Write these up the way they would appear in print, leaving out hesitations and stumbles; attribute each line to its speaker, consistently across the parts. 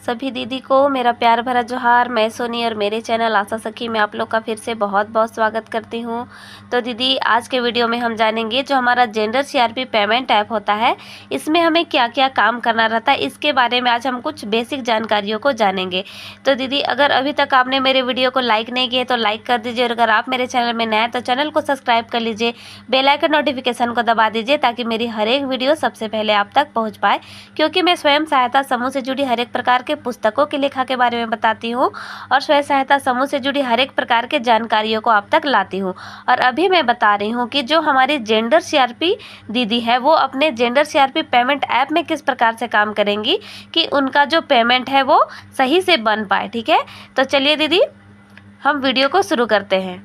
Speaker 1: सभी दीदी को मेरा प्यार भरा जोहार। मैं सोनी और मेरे चैनल आशा सखी में आप लोग का फिर से बहुत बहुत स्वागत करती हूँ। तो दीदी आज के वीडियो में हम जानेंगे जो हमारा जेंडर सीआरपी पेमेंट ऐप होता है इसमें हमें क्या क्या काम करना रहता है, इसके बारे में आज हम कुछ बेसिक जानकारियों को जानेंगे। तो दीदी अगर अभी तक आपने मेरे वीडियो को लाइक नहीं किया तो लाइक कर दीजिए, और अगर आप मेरे चैनल में नए हैं तो चैनल को सब्सक्राइब कर लीजिए, बेल आइकन नोटिफिकेशन को दबा दीजिए ताकि मेरी हर एक वीडियो सबसे पहले आप तक पहुँच पाए, क्योंकि मैं स्वयं सहायता समूह से जुड़ी हर एक प्रकार के पुस्तकों की लेखा के बारे में बताती हूँ और स्वयं सहायता समूह से जुड़ी हर एक प्रकार के जानकारियों को आप तक लाती हूँ। और अभी मैं बता रही हूँ कि जो हमारी जेंडर सीआरपी दीदी है वो अपने जेंडर सीआरपी पेमेंट ऐप में किस प्रकार से काम करेंगी कि उनका जो पेमेंट है वो सही से बन पाए। ठीक है, तो चलिए दीदी हम वीडियो को शुरू करते हैं।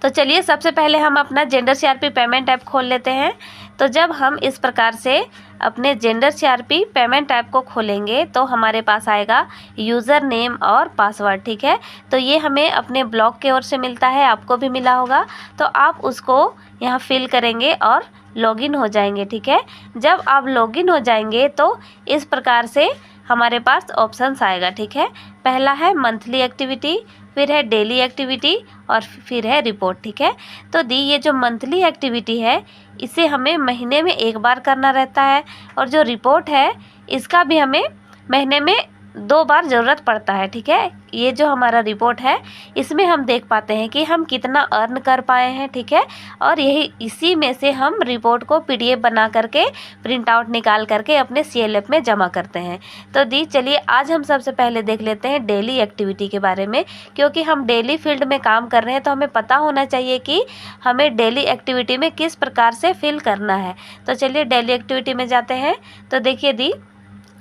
Speaker 1: तो चलिए सबसे पहले हम अपना जेंडर सीआरपी पेमेंट ऐप खोल लेते हैं। तो जब हम इस प्रकार से अपने जेंडर सीआरपी पेमेंट ऐप को खोलेंगे तो हमारे पास आएगा यूज़र नेम और पासवर्ड। ठीक है, तो ये हमें अपने ब्लॉग की ओर से मिलता है, आपको भी मिला होगा, तो आप उसको यहाँ फिल करेंगे और लॉगिन हो जाएंगे। ठीक है, जब आप लॉगिन हो जाएंगे तो इस प्रकार से हमारे पास ऑप्शंस आएगा। ठीक है, पहला है मंथली एक्टिविटी, फिर है डेली एक्टिविटी और फिर है रिपोर्ट। ठीक है, तो दी ये जो मंथली एक्टिविटी है इसे हमें महीने में एक बार करना रहता है, और जो रिपोर्ट है इसका भी हमें महीने में 2 बार ज़रूरत पड़ता है। ठीक है, ये जो हमारा रिपोर्ट है इसमें हम देख पाते हैं कि हम कितना अर्न कर पाए हैं। ठीक है, और यही इसी में से हम रिपोर्ट को पीडीएफ बना करके प्रिंट आउट निकाल करके अपने सीएलएफ में जमा करते हैं। तो दी चलिए आज हम सबसे पहले देख लेते हैं डेली एक्टिविटी के बारे में, क्योंकि हम डेली फील्ड में काम कर रहे हैं तो हमें पता होना चाहिए कि हमें डेली एक्टिविटी में किस प्रकार से फिल करना है। तो चलिए डेली एक्टिविटी में जाते हैं। तो देखिए दी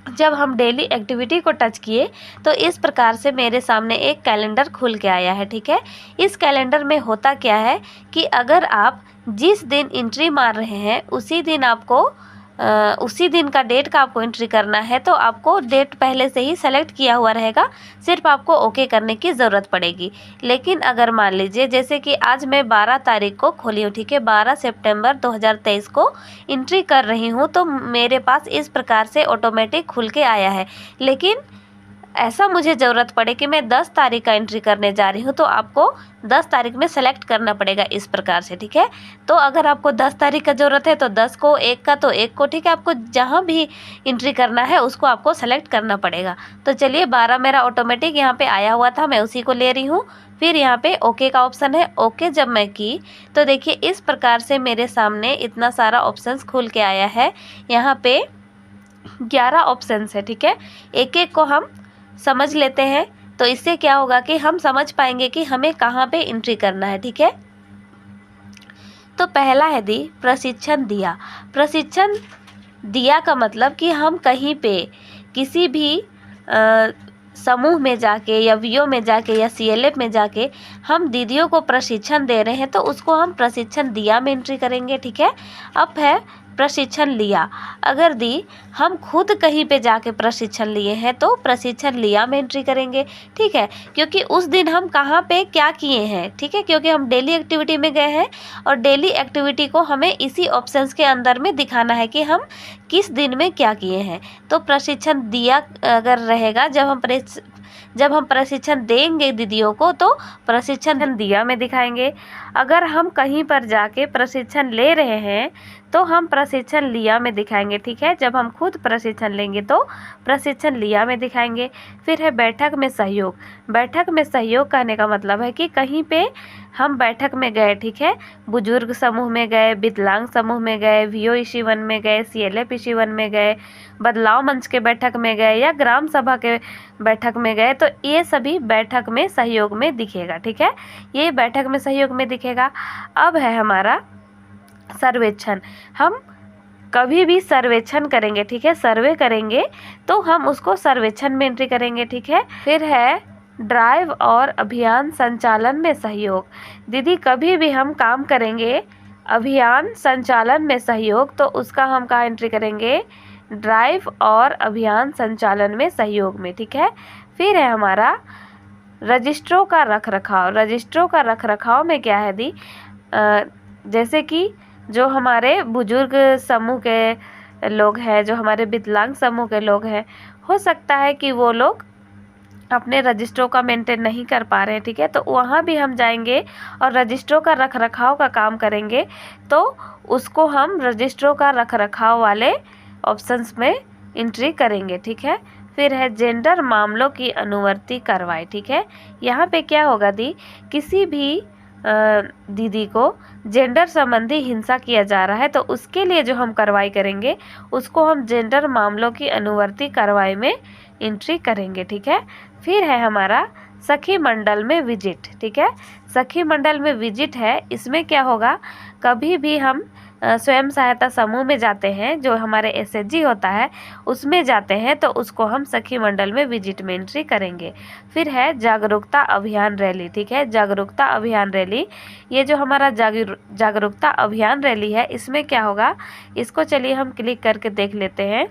Speaker 1: जब हम डेली एक्टिविटी को टच किए तो इस प्रकार से मेरे सामने एक कैलेंडर खुल के आया है। ठीक है, इस कैलेंडर में होता क्या है कि अगर आप जिस दिन एंट्री मार रहे हैं उसी दिन आपको उसी दिन का डेट का आपको एंट्री करना है, तो आपको डेट पहले से ही सेलेक्ट किया हुआ रहेगा, सिर्फ आपको ओके करने की ज़रूरत पड़ेगी। लेकिन अगर मान लीजिए जैसे कि आज मैं 12 तारीख को खोली हूँ, ठीक है, 12 सितंबर 2023 को एंट्री कर रही हूँ, तो मेरे पास इस प्रकार से ऑटोमेटिक खुल के आया है। लेकिन ऐसा मुझे ज़रूरत पड़े कि मैं 10 तारीख का एंट्री करने जा रही हूँ तो आपको 10 तारीख में सेलेक्ट करना पड़ेगा इस प्रकार से। ठीक है, तो अगर आपको 10 तारीख का ज़रूरत है तो 10 को, 1 का तो 1 को। ठीक है, आपको जहाँ भी एंट्री करना है उसको आपको सेलेक्ट करना पड़ेगा। तो चलिए 12 मेरा ऑटोमेटिक यहाँ पे आया हुआ था, मैं उसी को ले रही हूँ। फिर यहाँ पे ओके का ऑप्शन है, ओके जब मैं की तो देखिए इस प्रकार से मेरे सामने इतना सारा ऑप्शंस खुल के आया है। यहाँ पे 11 ऑप्शंस है। ठीक है, एक एक को हम समझ लेते हैं, तो इससे क्या होगा कि हम समझ पाएंगे कि हमें कहाँ पे एंट्री करना है। ठीक है, तो पहला है दी प्रशिक्षण दिया। प्रशिक्षण दिया का मतलब कि हम कहीं पे किसी भी समूह में जाके या वीओ में जाके या सीएलएफ में जाके हम दीदियों को प्रशिक्षण दे रहे हैं तो उसको हम प्रशिक्षण दिया में एंट्री करेंगे। ठीक है, अब है प्रशिक्षण लिया। अगर दी हम खुद कहीं पे जाके प्रशिक्षण लिए हैं तो प्रशिक्षण लिया में एंट्री करेंगे। ठीक है, क्योंकि उस दिन हम कहाँ पे क्या किए हैं। ठीक है, क्योंकि हम डेली एक्टिविटी में गए हैं और डेली एक्टिविटी को हमें इसी ऑप्शंस के अंदर में दिखाना है कि हम किस दिन में क्या किए हैं। तो प्रशिक्षण दिया अगर रहेगा, जब हम प्रशिक्षण देंगे दीदियों को तो प्रशिक्षण दिया में दिखाएंगे। अगर हम कहीं पर जाके प्रशिक्षण ले रहे हैं तो हम प्रशिक्षण लिया में दिखाएंगे। ठीक है, जब हम खुद प्रशिक्षण लेंगे तो प्रशिक्षण लिया में दिखाएंगे। फिर है बैठक में सहयोग। बैठक में सहयोग कहने का मतलब है कि कहीं पे हम बैठक में गए, ठीक है, बुजुर्ग समूह में गए, विकलांग समूह में गए, वीओ इशी 1 में गए, सीएलएफ इशी 1 में गए, बदलाव मंच के बैठक में गए या ग्राम सभा के बैठक में गए, तो ये सभी बैठक में सहयोग में दिखेगा। ठीक है, ये बैठक में सहयोग में दिखेगा। अब है हमारा सर्वेक्षण। हम कभी भी सर्वेक्षण करेंगे, ठीक है, सर्वे करेंगे तो हम उसको सर्वेक्षण में एंट्री करेंगे। ठीक है, फिर है ड्राइव और अभियान संचालन में सहयोग। दीदी कभी भी हम काम करेंगे अभियान संचालन में सहयोग तो उसका हम कहाँ एंट्री करेंगे, ड्राइव और अभियान संचालन में सहयोग में। ठीक है, फिर है हमारा रजिस्ट्रों का रखरखाव। रजिस्ट्रों का रखरखाव में क्या है दी, जैसे कि जो हमारे बुजुर्ग समूह के लोग हैं, जो हमारे विकलांग समूह के लोग हैं, हो सकता है कि वो लोग अपने रजिस्ट्रों का मेंटेन नहीं कर पा रहे हैं, ठीक है। तो वहाँ भी हम जाएंगे और रजिस्ट्रों का रख रखाव का काम करेंगे, तो उसको हम रजिस्ट्रों का रख रखाव वाले ऑप्शंस में एंट्री करेंगे, ठीक है। फिर है जेंडर मामलों की अनुवर्ती कार्रवाई, ठीक है। यहाँ पे क्या होगा दी, किसी भी दीदी को जेंडर संबंधी हिंसा किया जा रहा है तो उसके लिए जो हम कार्रवाई करेंगे उसको हम जेंडर मामलों की अनुवर्ती कार्रवाई में एंट्री करेंगे, ठीक है। फिर है हमारा सखी मंडल में विजिट, ठीक है। सखी मंडल में विजिट है, इसमें क्या होगा, कभी भी हम स्वयं सहायता समूह में जाते हैं, जो हमारे एसएचजी होता है उसमें जाते हैं, तो उसको हम सखी मंडल में विजिट में एंट्री करेंगे। फिर है जागरूकता अभियान रैली, ठीक है। जागरूकता अभियान रैली, ये जो हमारा जागरूकता अभियान रैली है, इसमें क्या होगा, इसको चलिए हम क्लिक करके देख लेते हैं।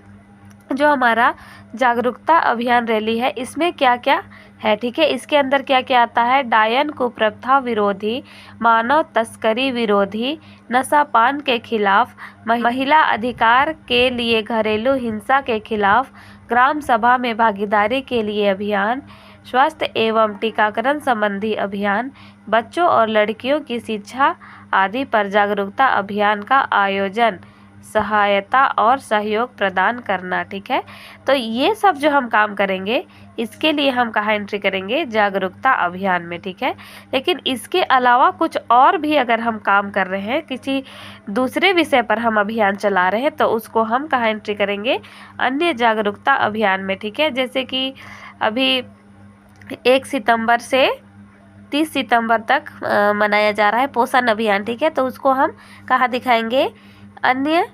Speaker 1: जो हमारा जागरूकता अभियान रैली है, इसमें क्या क्या है, ठीक है। इसके अंदर क्या क्या आता है, डायन कुप्रथा विरोधी, मानव तस्करी विरोधी, नशापान के खिलाफ, महिला अधिकार के लिए, घरेलू हिंसा के खिलाफ, ग्राम सभा में भागीदारी के लिए अभियान, स्वास्थ्य एवं टीकाकरण संबंधी अभियान, बच्चों और लड़कियों की शिक्षा आदि पर जागरूकता अभियान का आयोजन, सहायता और सहयोग प्रदान करना, ठीक है। तो ये सब जो हम काम करेंगे इसके लिए हम कहाँ एंट्री करेंगे, जागरूकता अभियान में, ठीक है। लेकिन इसके अलावा कुछ और भी अगर हम काम कर रहे हैं, किसी दूसरे विषय पर हम अभियान चला रहे हैं, तो उसको हम कहाँ एंट्री करेंगे, अन्य जागरूकता अभियान में, ठीक है। जैसे कि अभी 1 सितंबर से 30 सितंबर तक मनाया जा रहा है पोषण अभियान, ठीक है। तो उसको हम कहाँ दिखाएंगे, अन्य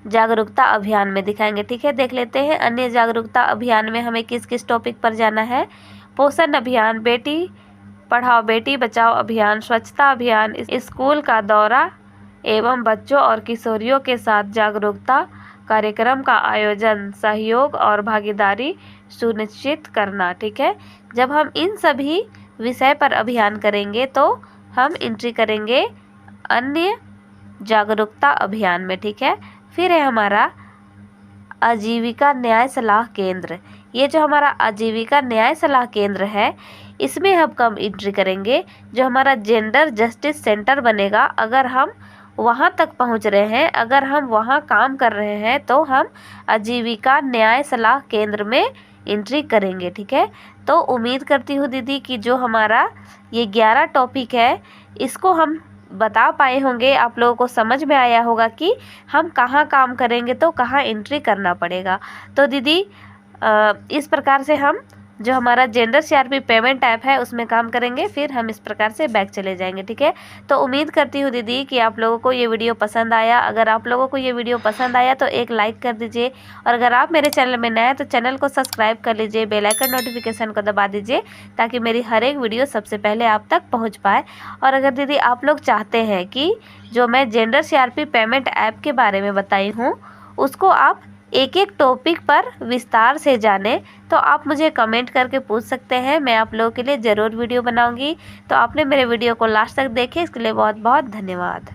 Speaker 1: जागरूकता अभियान में दिखाएंगे, ठीक है। देख लेते हैं अन्य जागरूकता अभियान में हमें किस किस टॉपिक पर जाना है। पोषण अभियान, बेटी पढ़ाओ बेटी बचाओ अभियान, स्वच्छता अभियान, स्कूल का दौरा एवं बच्चों और किशोरियों के साथ जागरूकता कार्यक्रम का आयोजन, सहयोग और भागीदारी सुनिश्चित करना, ठीक है। जब हम इन सभी विषय पर अभियान करेंगे तो हम एंट्री करेंगे अन्य जागरूकता अभियान में, ठीक है। फिर है हमारा आजीविका न्याय सलाह केंद्र। ये जो हमारा आजीविका न्याय सलाह केंद्र है, इसमें हम कब एंट्री करेंगे, जो हमारा जेंडर जस्टिस सेंटर बनेगा, अगर हम वहाँ तक पहुँच रहे हैं, अगर हम वहाँ काम कर रहे हैं, तो हम आजीविका न्याय सलाह केंद्र में एंट्री करेंगे, ठीक है। तो उम्मीद करती हूँ दीदी कि जो हमारा ये 11 टॉपिक है, इसको हम बता पाए होंगे, आप लोगों को समझ में आया होगा कि हम कहाँ काम करेंगे तो कहाँ एंट्री करना पड़ेगा। तो दीदी इस प्रकार से हम जो हमारा जेंडर सीआरपी पेमेंट ऐप है उसमें काम करेंगे, फिर हम इस प्रकार से बैक चले जाएंगे, ठीक है। तो उम्मीद करती हूँ दीदी कि आप लोगों को ये वीडियो पसंद आया। अगर आप लोगों को ये वीडियो पसंद आया तो एक लाइक कर दीजिए, और अगर आप मेरे चैनल में नए हैं तो चैनल को सब्सक्राइब कर लीजिए, बेल आइकन नोटिफिकेशन को दबा दीजिए, ताकि मेरी हर एक वीडियो सबसे पहले आप तक पहुँच पाए। और अगर दीदी आप लोग चाहते हैं कि जो मैं जेंडर सीआरपी पेमेंट ऐप के बारे में बताई हूँ उसको आप एक एक टॉपिक पर विस्तार से जाने, तो आप मुझे कमेंट करके पूछ सकते हैं, मैं आप लोगों के लिए ज़रूर वीडियो बनाऊंगी। तो आपने मेरे वीडियो को लास्ट तक देखे, इसके लिए बहुत बहुत धन्यवाद।